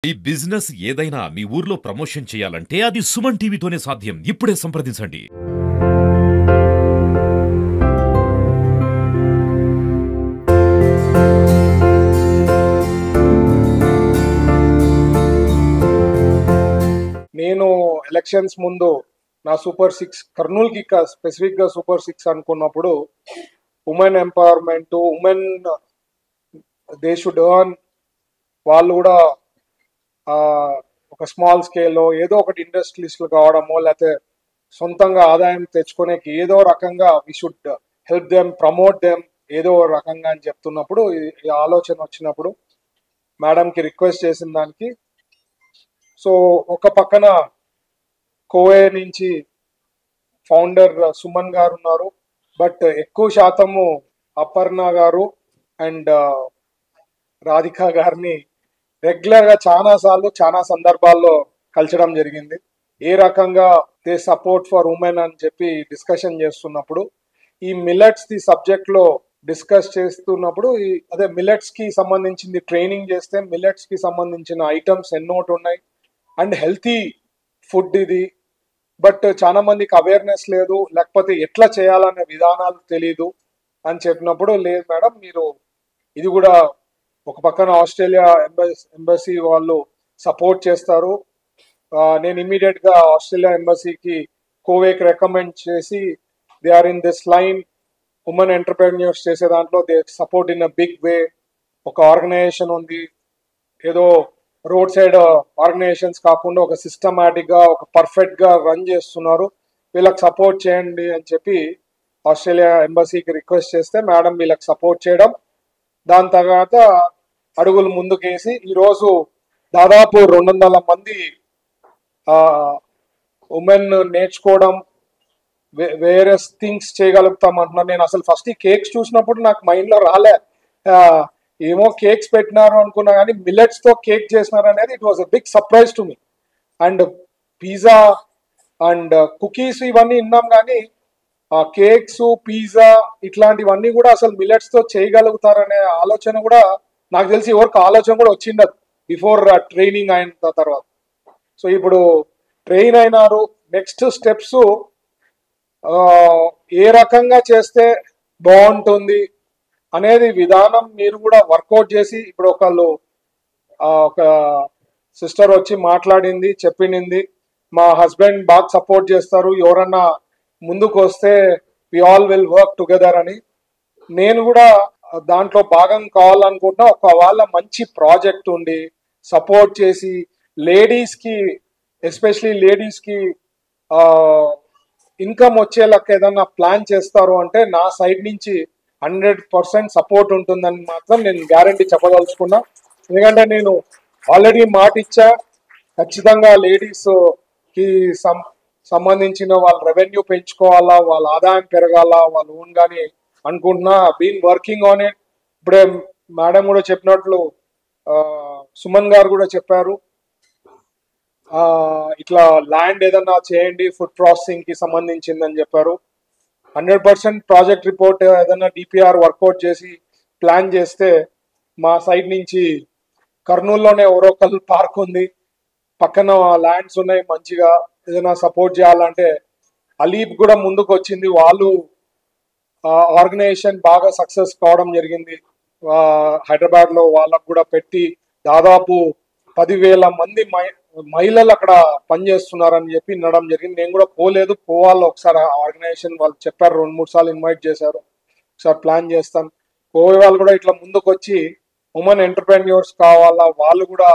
ఈ బిజినెస్ ఏదైనా మీ ఊర్లో ప్రమోషన్ చేయాలంటే అది సుమన్ టీవీతోనే సాధ్యం. ఇప్పుడే సంప్రదించండి. నేను ఎలక్షన్స్ ముందు నా సూపర్ 6 కర్నూలుకి స్పెసిఫిక్ గా సూపర్ 6 అనుకున్నప్పుడు women empowerment, women they should earn, వాళ్ళు కూడా ఒక స్మాల్ స్కేల్లో ఏదో ఒకటి ఇండస్ట్రియలిస్టులు కావడమో లేకపోతే సొంతంగా ఆదాయం తెచ్చుకునేకి ఏదో రకంగా we should help them, promote them ఏదో రకంగా అని చెప్తున్నప్పుడు ఈ ఆలోచన వచ్చినప్పుడు మేడంకి రిక్వెస్ట్ చేసిన దానికి, సో ఒక పక్కన కోవే నుంచి ఫౌండర్ సుమన్ గారు ఉన్నారు, బట్ ఎక్కువ శాతము అపర్ణ గారు అండ్ రాధిక గారిని రెగ్యులర్గా చాలా సార్లు చాలా సందర్భాల్లో కలిసడం జరిగింది. ఏ రకంగా దే సపోర్ట్ ఫర్ ఉమెన్ అని చెప్పి డిస్కషన్ చేస్తున్నప్పుడు ఈ మిల్లెట్స్ ది సబ్జెక్ట్ లో డిస్కస్ చేస్తున్నప్పుడు అదే మిల్లెట్స్ కి సంబంధించింది ట్రైనింగ్ చేస్తే మిల్లెట్స్ కి సంబంధించిన ఐటమ్స్ ఎన్నోటి ఉన్నాయి అండ్ హెల్తీ ఫుడ్ ఇది, బట్ చాలా మందికి అవేర్నెస్ లేదు, లేకపోతే ఎట్లా చేయాలనే విధానాలు తెలీదు అని చెప్పినప్పుడు, లేదు మేడం మీరు ఇది కూడా ఒక పక్కన ఆస్ట్రేలియా ఎంబసీ వాళ్ళు సపోర్ట్ చేస్తారు, నేను ఇమ్మీడియట్ గా ఆస్ట్రేలియా ఎంబసీకి కోవేకి రికమెండ్ చేసి they are in this line, women entrepreneurs చేసే దాంట్లో they support in a big way. ఒక ఆర్గనైజేషన్ ఉంది, ఏదో రోడ్ సైడ్ ఆర్గనైజేషన్స్ కాకుండా ఒక సిస్టమాటిక్ గా ఒక పర్ఫెక్ట్ గా రన్ చేస్తున్నారు, వీళ్ళకి సపోర్ట్ చేయండి అని చెప్పి ఆస్ట్రేలియా ఎంబసీకి రిక్వెస్ట్ చేస్తే మేడం వీళ్ళకి సపోర్ట్ చేయడం, దాని తర్వాత అడుగులు ముందుకేసి ఈరోజు దాదాపు 200 మంది ఉమెన్ నేర్చుకోవడం, వేరే థింగ్స్ చేయగలుగుతాం అంటున్నారు. నేను అసలు ఫస్ట్ ఈ కేక్స్ చూసినప్పుడు నాకు మైండ్ లో రాలే, ఏమో కేక్స్ పెట్టినారు అనుకున్నా, కానీ మిల్లెట్స్ తో కేక్ చేసినారు అనేది it was a big surprise to me. And pizza and cookies ఇవన్నీ విన్నాం, కానీ కేక్స్, పిజ్జా ఇట్లాంటివన్నీ కూడా అసలు మిల్లెట్స్ తో చేయగలుగుతారనే ఆలోచన కూడా నాకు తెలిసి ఎవరికి ఆలోచన కూడా వచ్చిండదు బిఫోర్ ట్రైనింగ్ అయిన తర్వాత. సో ఇప్పుడు ట్రైన్ అయినారు, నెక్స్ట్ స్టెప్స్ ఏ రకంగా చేస్తే బాగుంటుంది అనేది విధానం మీరు కూడా వర్కౌట్ చేసి, ఇప్పుడు ఒక సిస్టర్ వచ్చి మాట్లాడింది, చెప్పింది మా హస్బెండ్ బాగా సపోర్ట్ చేస్తారు, ఎవరన్నా ముందుకు వస్తే we all will work together అని. నేను కూడా దాంట్లో భాగం కావాలనుకుంటున్నా. ఒక వాళ్ళ మంచి ప్రాజెక్ట్ ఉండి సపోర్ట్ చేసి లేడీస్కి, ఎస్పెషలీ లేడీస్కి ఇన్కమ్ వచ్చేలాగా ఏదన్నా ప్లాన్ చేస్తారు అంటే నా సైడ్ నుంచి 100% సపోర్ట్ ఉంటుందని మాత్రం నేను గ్యారంటీ చెప్పదలుచుకున్నా. ఎందుకంటే నేను ఆల్రెడీ మాట ఇచ్చా, ఖచ్చితంగా లేడీస్కి సంబంధించిన వాళ్ళ రెవెన్యూ పెంచుకోవాలా, వాళ్ళ ఆదాయం పెరగాల, వాళ్ళు ఓన్ కానీ అనుకుంటున్నా. Been working on it. ఇప్పుడే మేడం కూడా చెప్పినట్లు సుమన్ గారు కూడా చెప్పారు, ఇట్లా ల్యాండ్ ఏదన్నా చేయండి ఫుడ్ ప్రాసెసింగ్ కి సంబంధించిందని చెప్పారు. 100% ప్రాజెక్ట్ రిపోర్ట్ ఏదన్నా డిపిఆర్ వర్కౌట్ చేసి ప్లాన్ చేస్తే మా సైడ్ నుంచి కర్నూలులోనే ఓరోకల్ పార్క్ ఉంది, పక్కన ల్యాండ్స్ ఉన్నాయి, మంచిగా ఏదైనా సపోర్ట్ చేయాలంటే అలీప్ కూడా ముందుకు వచ్చింది, వాళ్ళు ఆర్గనైజేషన్ బాగా సక్సెస్ కావడం జరిగింది. హైదరాబాద్ లో వాళ్ళకు కూడా పెట్టి దాదాపు 10,000 మంది మహిళలు అక్కడ పనిచేస్తున్నారని చెప్పి వినడం జరిగింది. నేను కూడా పోలేదు, పోవాలి ఒకసారి. ఆర్గనైజేషన్ వాళ్ళు చెప్పారు, 2-3 సార్లు ఇన్వైట్ చేశారు, ఒకసారి ప్లాన్ చేస్తాను. కోవే వాళ్ళు కూడా ఇట్లా ముందుకు వచ్చి ఉమెన్ ఎంటర్ప్రెన్యూర్స్ కావాలా, వాళ్ళు కూడా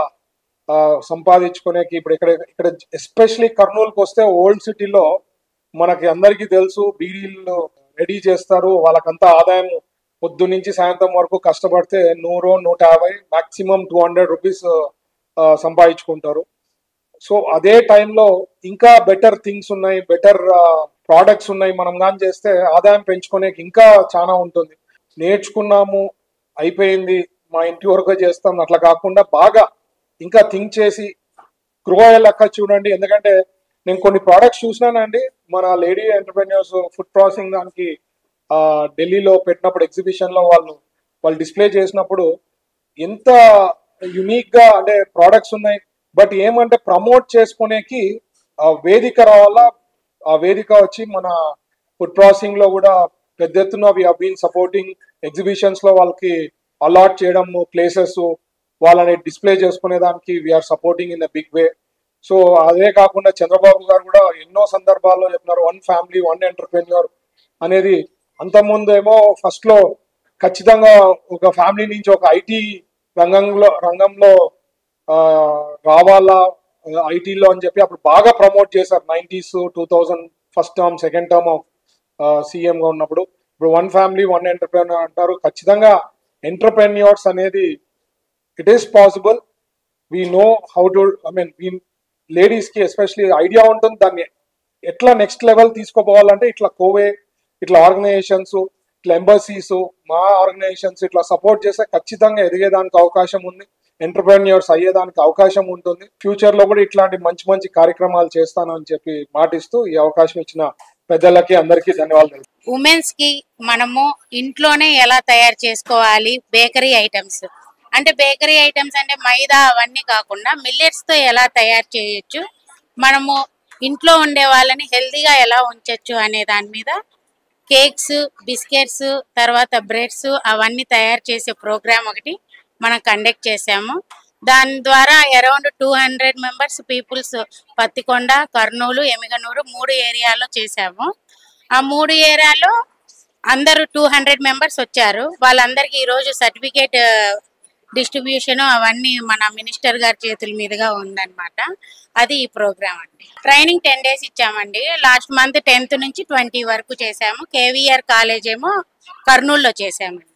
సంపాదించుకునేకి ఇప్పుడు ఇక్కడ ఎస్పెషలీ కర్నూలుకి వస్తే ఓల్డ్ సిటీలో మనకి అందరికీ తెలుసు బీడీలు రెడీ చేస్తారు, వాళ్ళకంతా ఆదాయం పొద్దు నుంచి సాయంత్రం వరకు కష్టపడితే 100-150 మాక్సిమం 200 రూపీస్ సంపాదించుకుంటారు. సో అదే టైంలో ఇంకా బెటర్ థింగ్స్ ఉన్నాయి, బెటర్ ప్రోడక్ట్స్ ఉన్నాయి, మనం కానీ చేస్తే ఆదాయం పెంచుకునేకి ఇంకా చాలా ఉంటుంది. నేర్చుకున్నాము అయిపోయింది మా ఇంటి వరకు చేస్తాం అట్లా కాకుండా బాగా ఇంకా థింక్ చేసి గ్రో అయ్యేలాగా చూడండి. ఎందుకంటే నేను కొన్ని ప్రోడక్ట్స్ చూసినానండి, మన లేడీ ఎంటర్ప్రెన్యూర్స్ ఫుడ్ ప్రాసెసింగ్ దానికి ఢిల్లీలో పెట్టినప్పుడు ఎగ్జిబిషన్లో వాళ్ళు డిస్ప్లే చేసినప్పుడు ఎంత యునిక్ గా అంటే ప్రోడక్ట్స్ ఉన్నాయి, బట్ ఏమంటే ప్రమోట్ చేసుకునేకి వేదిక రావాలా. ఆ వేదిక వచ్చి మన ఫుడ్ ప్రాసెసింగ్ లో కూడా పెద్ద ఎత్తున we have been supporting exhibitions లో వాళ్ళకి అలాట్ చేయడం ప్లేసెస్, వాళ్ళని డిస్ప్లే చేసుకునే దానికి we're supporting in the big way. So అదే కాకుండా చంద్రబాబు గారు కూడా ఎన్నో సందర్భాల్లో చెప్పినారు వన్ ఫ్యామిలీ వన్ ఎంటర్ప్రెన్యూర్ అనేది. అంతకుముందు ఏమో ఫస్ట్ లో ఖచ్చితంగా ఒక ఫ్యామిలీ నుంచి ఒక ఐటీ రంగంలో రావాలా ఐటీలో అని చెప్పి అప్పుడు బాగా ప్రమోట్ చేశారు 90s 2000 first term second term of CM గా ఉన్నప్పుడు. ఇప్పుడు వన్ ఫ్యామిలీ వన్ ఎంటర్ప్రెన్యూర్ అంటారు. ఖచ్చితంగా ఎంటర్ప్రెన్యూర్స్ అనేది it is possible. We know how to ladies కి ఎస్పెషలీ ఐడియా ఉంటుంది దాన్ని ఎట్లా నెక్స్ట్ లెవెల్ తీసుకోపోవాలంటే ఇట్లా కోవే, ఇట్లా ఆర్గనైజేషన్స్, ఇట్లా ఎంబసీస్, మా ఆర్గనైజేషన్స్ ఇట్లా సపోర్ట్ చేస్తే ఖచ్చితంగా ఎదిగేదానికి అవకాశం ఉంది, ఎంటర్ప్రెన్యూర్స్ అయ్యేదానికి అవకాశం ఉంటుంది. ఫ్యూచర్ లో కూడా ఇట్లాంటి మంచి మంచి కార్యక్రమాలు చేస్తానని చెప్పి మాటిస్తూ ఈ అవకాశం ఇచ్చిన పెద్దలకి అందరికీ ధన్యవాదాలు. ఉమెన్స్ కి మనము ఇంట్లోనే ఎలా తయారు చేసుకోవాలి బేకరీ ఐటమ్స్ అంటే బేకరీ ఐటమ్స్ అంటే మైదా అవన్నీ కాకుండా మిల్లెట్స్ తో ఎలా తయారు చేయొచ్చు, మనము ఇంట్లో ఉండే వాళ్ళని హెల్తీగా ఎలా ఉంచొచ్చు అనే దాని మీద కేక్స్, బిస్కెట్స్, తర్వాత బ్రెడ్స్ అవన్నీ తయారు చేసే ప్రోగ్రామ్ ఒకటి మనం కండక్ట్ చేసాము. దాని ద్వారా around 200 members peoples Pattikonda, Kurnool, Yemmiganur 3 ఏరియాలో చేసాము. ఆ 3 ఏరియాలో అందరూ 200 మెంబర్స్ వచ్చారు. వాళ్ళందరికీ ఈరోజు సర్టిఫికేట్ డిస్ట్రిబ్యూషన్ అవన్నీ మన మినిస్టర్ గారి చేతుల మీదుగా ఉందన్నమాట. అది ఈ ప్రోగ్రామ్ అండి. ట్రైనింగ్ 10 days ఇచ్చామండి. లాస్ట్ మంత్ 10th నుంచి 20 వరకు చేసాము. కేవీఆర్ కాలేజ్ ఏమో కర్నూలులో చేసామండి.